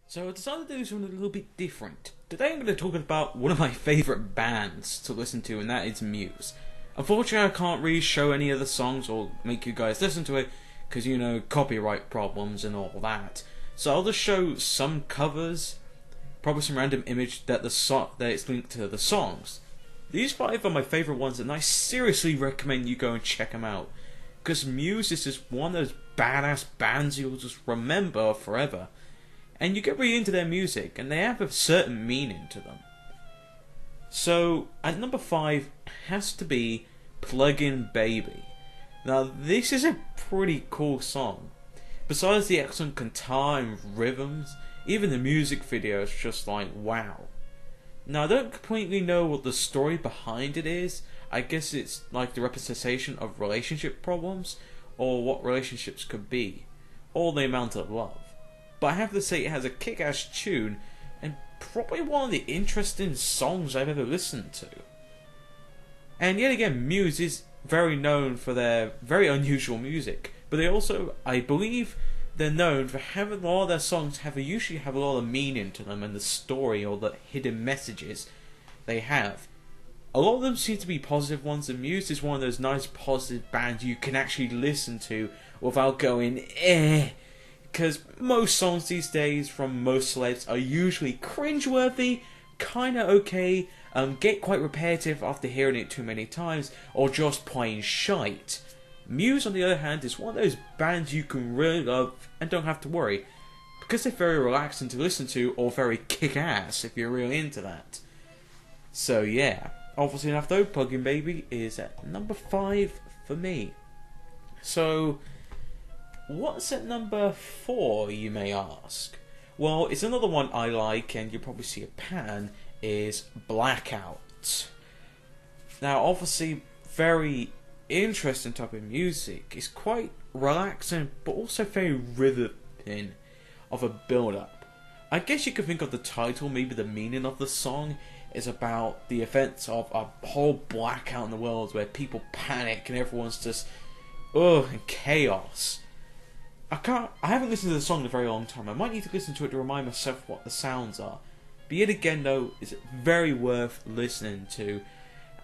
So I decided to do something a little bit different. Today I'm going to talk about one of my favourite bands to listen to, and that is Muse. Unfortunately, I can't really show any of the songs or make you guys listen to it, because, copyright problems and all that. So I'll just show some covers, probably some random image that it's linked to the songs. These 5 are my favourite ones, and I seriously recommend you go and check them out. Because Muse is just one of those badass bands you'll just remember forever. And you get really into their music, and they have a certain meaning to them. So, at number 5 has to be Plug-in Baby. Now, this is a pretty cool song. Besides the excellent guitar and rhythms, even the music video is just like, wow. Now, I don't completely know what the story behind it is. I guess it's like the representation of relationship problems, or what relationships could be, or the amount of love. But I have to say it has a kick-ass tune, and probably one of the interesting songs I've ever listened to. And yet again, Muse is very known for their very unusual music, but they also, I believe, they're known for having a lot of their songs usually have a lot of meaning to them, and the story or the hidden messages they have. A lot of them seem to be positive ones, and Muse is one of those nice positive bands you can actually listen to without going, because most songs these days from most celebs are usually cringeworthy, kinda okay, get quite repetitive after hearing it too many times, or just plain shite. Muse, on the other hand, is one of those bands you can really love and don't have to worry, because they're very relaxing to listen to, or very kick-ass if you're really into that. So yeah, obviously enough though, Plug-in Baby is at number 5 for me. So, what's at number 4, you may ask? Well, it's another one I like, and you'll probably see a pan, is Blackout. Now, obviously, very interesting type of music. It's quite relaxing, but also very rhythmic of a build-up. I guess you could think of the title, maybe the meaning of the song, is about the events of a whole blackout in the world where people panic and everyone's just, in chaos. I haven't listened to the song in a very long time. I might need to listen to it to remind myself what the sounds are. But yet again though, it's very worth listening to,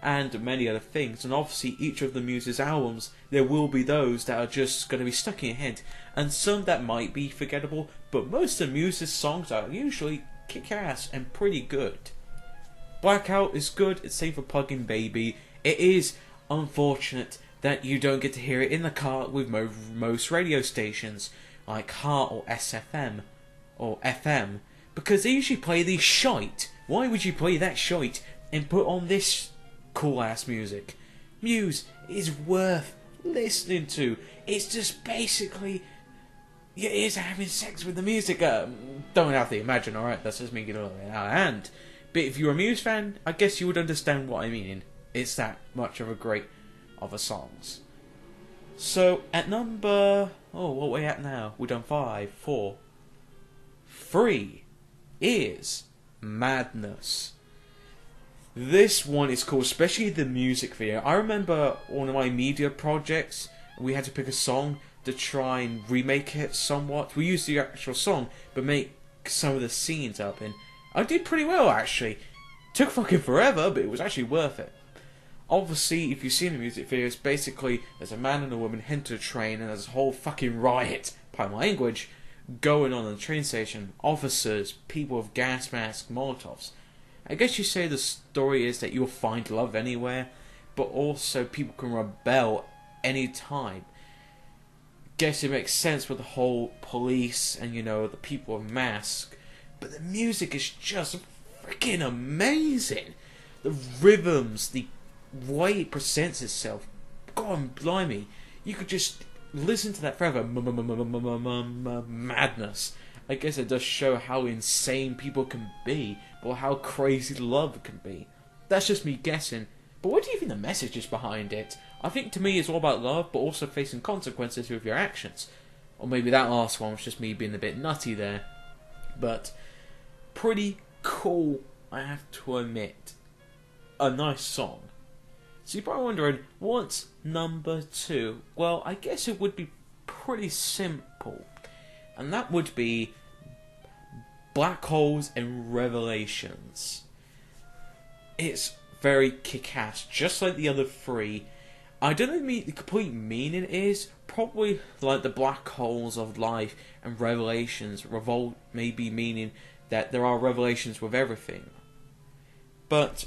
and many other things. And obviously each of the Muse's albums, there will be those that are just going to be stuck in your head, and some that might be forgettable, but most of Muse's songs are usually kick-ass and pretty good. Blackout is good, it's safe for Plug-in Baby. It is unfortunate that you don't get to hear it in the car with most radio stations, like Heart or SFM, or FM, because they usually play these shite. Why would you play that shite and put on this cool-ass music? Muse is worth listening to. It's just basically your ears are having sex with the music. Don't have to imagine, alright? That's just me getting a little bit out of hand. But if you're a Muse fan, I guess you would understand what I mean. It's that much of a great of a songs. So at number, what are we at now? We've done 5, 4, 3 is Madness. This one is cool, especially the music video. I remember one of my media projects, we had to pick a song to try and remake it somewhat. We used the actual song, but make some of the scenes up, and I did pretty well actually. Took fucking forever, but it was actually worth it. Obviously, if you've seen the music videos, basically there's a man and a woman enter a train, and there's a whole fucking riot, pardon my language, going on in the train station. Officers, people with gas masks, Molotovs. I guess you say the story is that you'll find love anywhere, but also people can rebel any time. Guess it makes sense with the whole police and, the people with masks. But the music is just freaking amazing. The rhythms, the way it presents itself. God blimey. You could just listen to that forever. Madness. I guess it does show how insane people can be, or how crazy love can be. That's just me guessing. But what do you think the message is behind it? I think to me it's all about love, but also facing consequences with your actions. Or maybe that last one was just me being a bit nutty there. But pretty cool, I have to admit. A nice song. So you're probably wondering, what's number 2? Well, I guess it would be pretty simple. And that would be Black Holes and Revelations. It's very kick-ass, just like the other three. I don't know what the complete meaning is. Probably like the black holes of life and revelations. Revolt maybe meaning that there are revelations with everything. But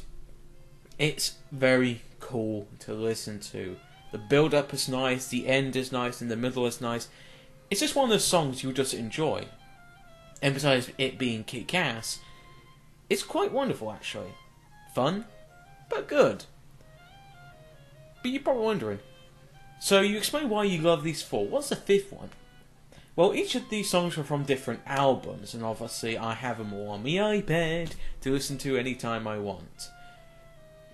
it's very cool to listen to. The build-up is nice, the end is nice, and the middle is nice. It's just one of those songs you'll just enjoy. And besides it being kick-ass, it's quite wonderful actually. Fun, but good. But you're probably wondering, so you explain why you love these four. What's the fifth one? Well, each of these songs are from different albums, and obviously I have them all on my iPad to listen to anytime I want.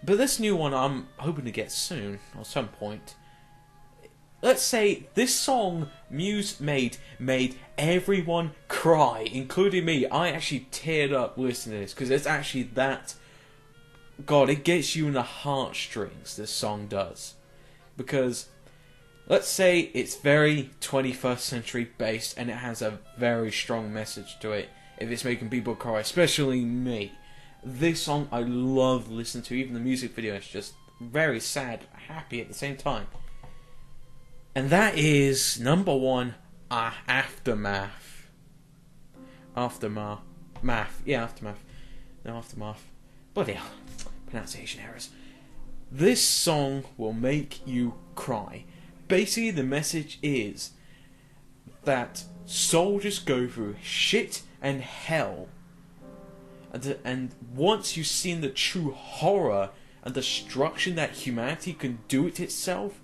But this new one I'm hoping to get soon, or some point. Let's say this song Muse made everyone cry, including me. I actually teared up listening to this, because it's actually that... God, it gets you in the heartstrings, this song does. Because, let's say it's very 21st century based and it has a very strong message to it. If it's making people cry, especially me. This song I love listening to, even the music video is just very sad, happy at the same time. And that is, number one, Aftermath. Aftermath. Aftermath. No, Aftermath. Bloody hell. Pronunciation errors. This song will make you cry. Basically, the message is that soldiers go through shit and hell. And once you've seen the true horror and destruction that humanity can do to itself,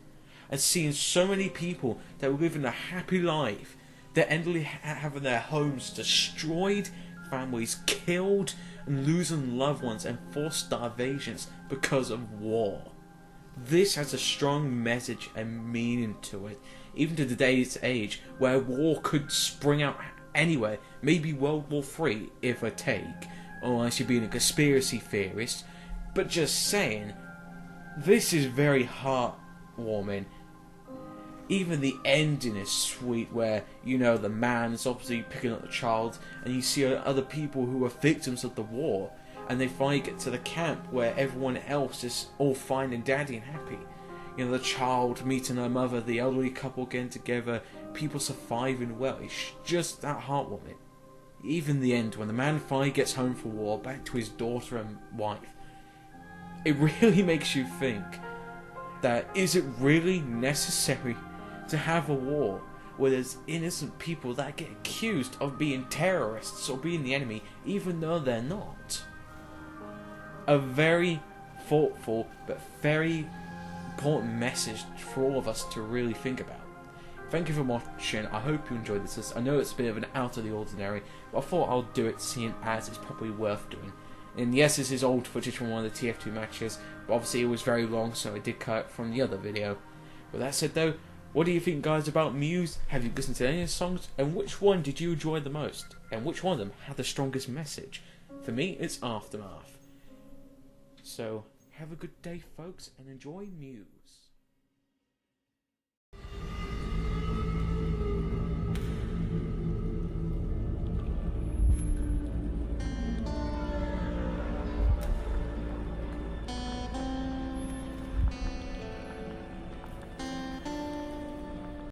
and seeing so many people that were living a happy life, they're ending having their homes destroyed, families killed, and losing loved ones and forced starvations because of war. This has a strong message and meaning to it, even to today's age, where war could spring out anywhere, maybe World War III if a take, unless you're being a conspiracy theorist, but just saying, this is very heartwarming. Even the ending is sweet, where, you know, the man is obviously picking up the child, and you see other people who are victims of the war, and they finally get to the camp where everyone else is all fine and dandy and happy. You know, the child meeting her mother, the elderly couple getting together, people surviving well. It's just that heartwarming. Even the end, when the man finally gets home from war, back to his daughter and wife, it really makes you think that, is it really necessary to have a war where there's innocent people that get accused of being terrorists or being the enemy, even though they're not? A very thoughtful but very important message for all of us to really think about. Thank you for watching. I hope you enjoyed this. I know it's a bit of an out of the ordinary, but I thought I'll do it, seeing as it's probably worth doing. And yes, this is old footage from one of the TF2 matches, but obviously it was very long, so I did cut it from the other video. With that said though, what do you think, guys, about Muse? Have you listened to any of the songs? And which one did you enjoy the most? And which one of them had the strongest message? For me, it's Aftermath. So, have a good day, folks, and enjoy Muse.